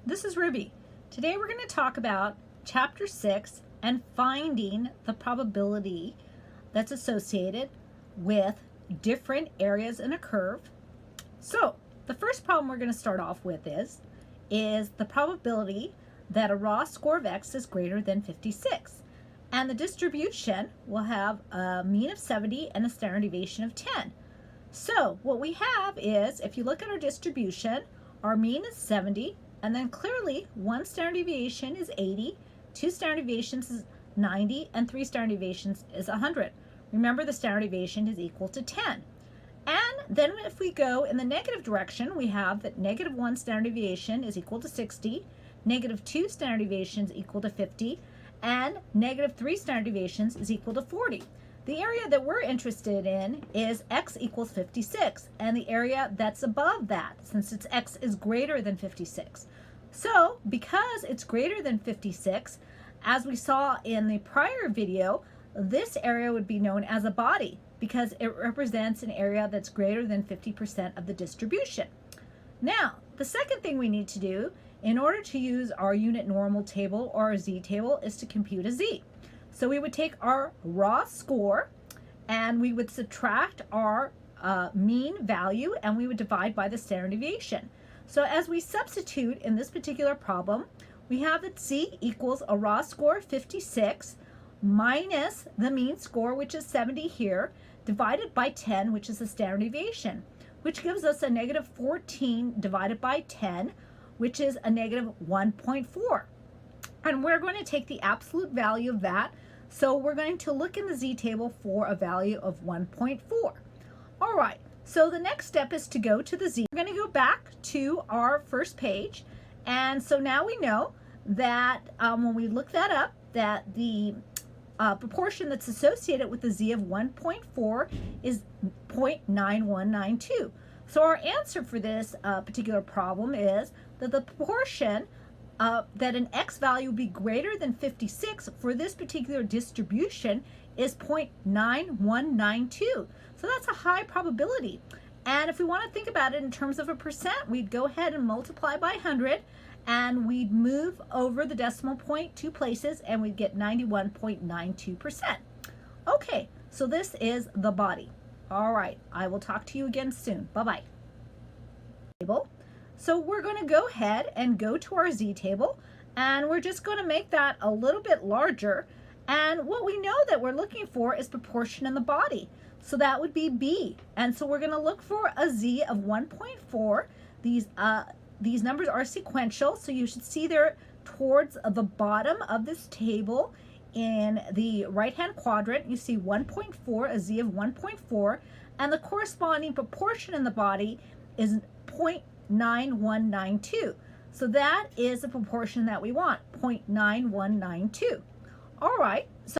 this is Ruby. Today we're going to talk about Chapter 6 and finding the probability that's associated with different areas in a curve. So the first problem we're going to start off with is the probability that a raw score of x is greater than 56. And the distribution will have a mean of 70 and a standard deviation of 10. So what we have is, if you look at our distribution, our mean is 70, and then clearly one standard deviation is 80, two standard deviations is 90, and three standard deviations is 100. Remember, the standard deviation is equal to 10. And then if we go in the negative direction, we have that negative 1 standard deviation is equal to 60, negative 2 standard deviations equal to 50, and negative 3 standard deviations is equal to 40. The area that we're interested in is x equals 56, and the area that's above that, since it's x is greater than 56. So because it's greater than 56, as we saw in the prior video, this area would be known as a body because it represents an area that's greater than 50% of the distribution. Now, the second thing we need to do in order to use our unit normal table or our z-table is to compute a z. So we would take our raw score and we would subtract our mean value and we would divide by the standard deviation. So as we substitute in this particular problem, we have that z equals a raw score of 56 minus the mean score, which is 70 here, divided by 10, which is the standard deviation, which gives us a negative 14 divided by 10, which is a negative 1.4. And we're going to take the absolute value of that. So we're going to look in the z-table for a value of 1.4. All right, so the next step is to go to the z. We're going to go back to our first page. And so now we know that when we look that up, that the proportion that's associated with the z of 1.4 is 0.9192. So our answer for this particular problem is that the proportion that an x value would be greater than 56 for this particular distribution is 0.9192. So that's a high probability. And if we want to think about it in terms of a percent, we'd go ahead and multiply by 100, and we'd move over the decimal point 2 places, and we'd get 91.92%. Okay, so this is the body. All right, I will talk to you again soon. Bye-bye. So we're going to go ahead and go to our z-table, and we're just going to make that a little bit larger. And what we know that we're looking for is proportion in the body. So that would be B. And so we're going to look for a z of 1.4. These numbers are sequential, so you should see they're towards the bottom of this table. In the right-hand quadrant, you see 1.4, a z of 1.4, and the corresponding proportion in the body is 0.9192. So that is the proportion that we want, 0.9192. All right. So